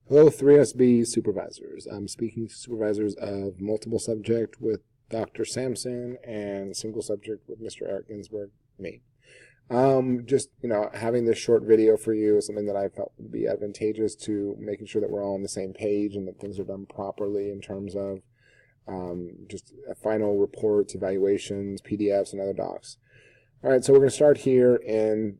Hello, 3SB supervisors. I'm speaking to supervisors of multiple subject with Dr. Sampson and single subject with Mr. Eric Ginsberg, me. Having this short video for you is something that I felt would be advantageous to making sure that we're all on the same page and that things are done properly in terms of just final reports, evaluations, PDFs, and other docs. All right, so we're going to start here in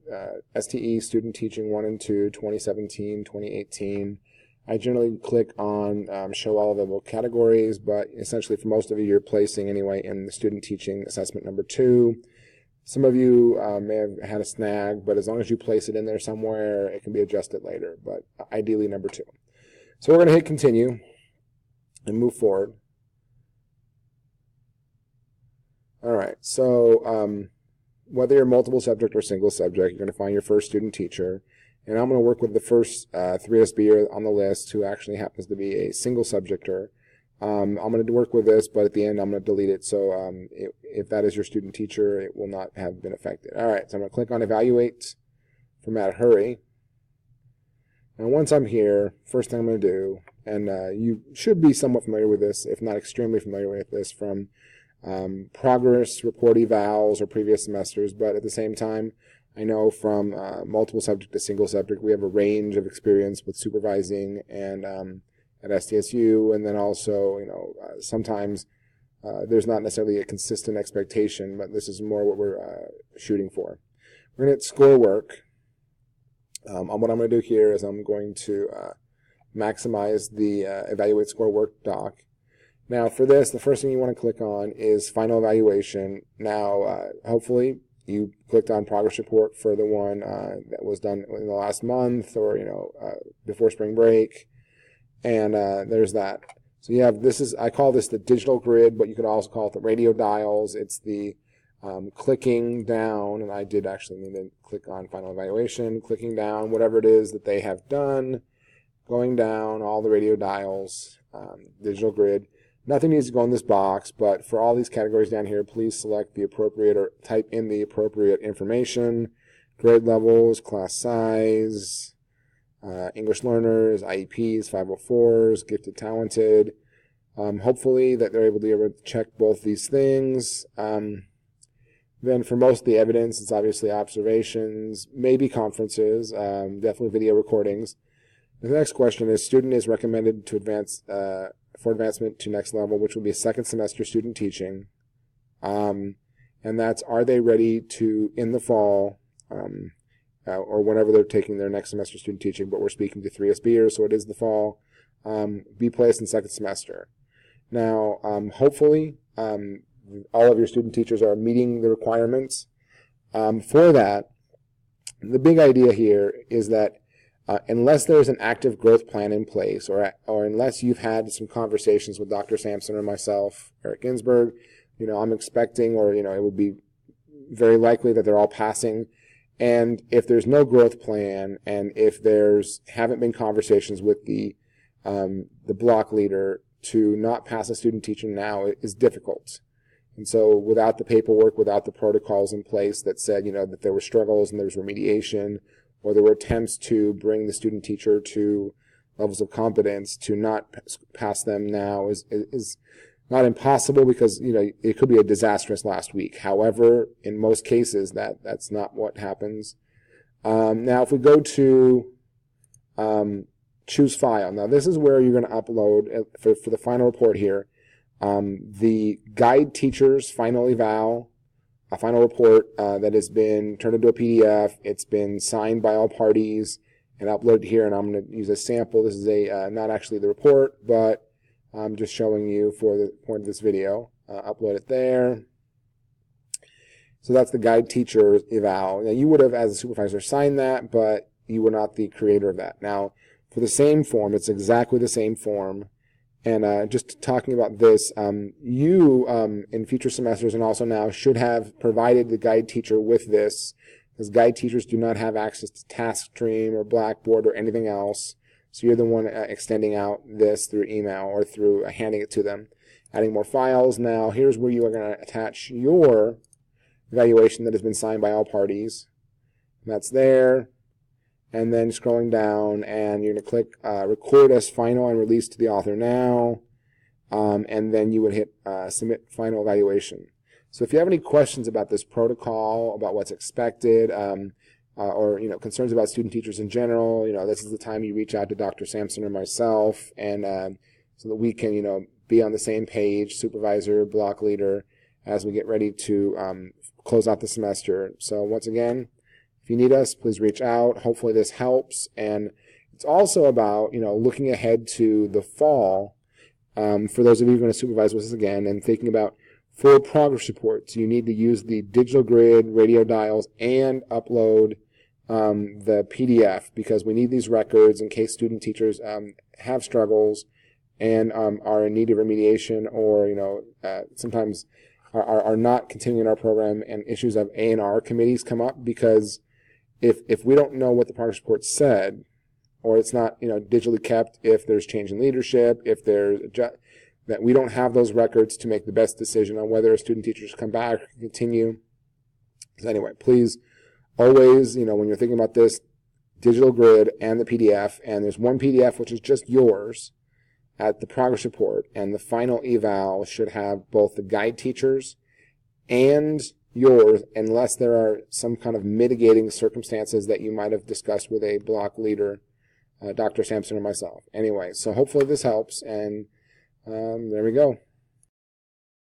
STE Student Teaching 1 and 2, 2017, 2018. I generally click on show all available categories, but essentially for most of you, you're placing anyway in the student teaching assessment number 2. Some of you may have had a snag, but as long as you place it in there somewhere, it can be adjusted later, but ideally number 2. So we're going to hit continue and move forward. All right, so whether you're multiple subject or single subject, you're going to find your first student teacher. And I'm going to work with the first 3SBer on the list who actually happens to be a single subjecter. I'm going to work with this, but at the end I'm going to delete it. So if that is your student teacher, it will not have been affected. All right, so I'm going to click on Evaluate for Matt Hurry. And once I'm here, first thing I'm going to do, and you should be somewhat familiar with this, if not extremely familiar with this, from progress report evals or previous semesters, but at the same time, I know from multiple subject to single subject, we have a range of experience with supervising and at SDSU, and then also, sometimes there's not necessarily a consistent expectation, but this is more what we're shooting for. We're going to hit score work. What I'm going to do here is I'm going to maximize the evaluate score work doc. Now for this, the first thing you want to click on is final evaluation. Now, hopefully, you clicked on progress report for the one that was done in the last month or, before spring break. And there's that. So you have, I call this the digital grid, but you could also call it the radio dials. It's the clicking down, and I did actually need to click on final evaluation, clicking down, whatever it is that they have done, going down, all the radio dials, digital grid. Nothing needs to go in this box, but for all these categories down here, please select the appropriate or type in the appropriate information, grade levels, class size, English learners, IEPs, 504s, gifted, talented. Hopefully that they're able to check both these things. Then for most of the evidence, it's obviously observations, maybe conferences, definitely video recordings. The next question is, student is recommended to advance for advancement to next level, which will be a second semester student teaching. And that's, are they ready to, in the fall, or whenever they're taking their next semester student teaching, but we're speaking to 3SBers, so it is the fall, be placed in second semester. Now, hopefully, all of your student teachers are meeting the requirements. For that, the big idea here is that unless there's an active growth plan in place, or unless you've had some conversations with Dr. Sampson or myself, Eric Ginsberg, I'm expecting, or it would be very likely that they're all passing. And if there's no growth plan, and if haven't been conversations with the block leader to not pass a student teacher now, it is difficult. And so without the paperwork, without the protocols in place that said, that there were struggles and there was remediation, or there were attempts to bring the student teacher to levels of competence, to not pass them now is not impossible, because it could be a disastrous last week. However, in most cases that's not what happens. Now if we go to choose file, now this is where you're going to upload for the final report here, the guide teacher's final eval, a final report that has been turned into a PDF. It's been signed by all parties and uploaded here, and I'm going to use a sample. This is not actually the report, but I'm just showing you for the point of this video. Upload it there. So that's the guide teacher eval. Now you would have, as a supervisor, signed that, but you were not the creator of that. Now for the same form, it's exactly the same form. And just talking about this, you in future semesters and also now should have provided the guide teacher with this, because guide teachers do not have access to TaskStream or Blackboard or anything else. So you're the one extending out this through email or through handing it to them. Adding more files. Now here's where you are going to attach your evaluation that has been signed by all parties. And that's there. and then scrolling down, and you're going to click record as final and release to the author now, and then you would hit submit final evaluation. So if you have any questions about this protocol, about what's expected, or concerns about student teachers in general, this is the time you reach out to Dr. Sampson or myself, and so that we can be on the same page, supervisor, block leader, as we get ready to close out the semester. So once again, if you need us, please reach out. Hopefully this helps. And it's also about, looking ahead to the fall. For those of you who are going to supervise with us again and thinking about for progress reports, you need to use the digital grid, radio dials, and upload the PDF, because we need these records in case student teachers have struggles and are in need of remediation, or sometimes are not continuing our program, and issues of A&R committees come up, because if we don't know what the progress report said, or it's not digitally kept, if there's change in leadership, if there's that we don't have those records to make the best decision on whether a student teacher should come back or continue. So anyway, please always, when you're thinking about this, digital grid and the PDF, and there's one PDF which is just yours at the progress report, and the final eval should have both the guide teachers and yours, unless there are some kind of mitigating circumstances that you might have discussed with a block leader, Dr. Sampson or myself. Anyway, so hopefully this helps, and there we go.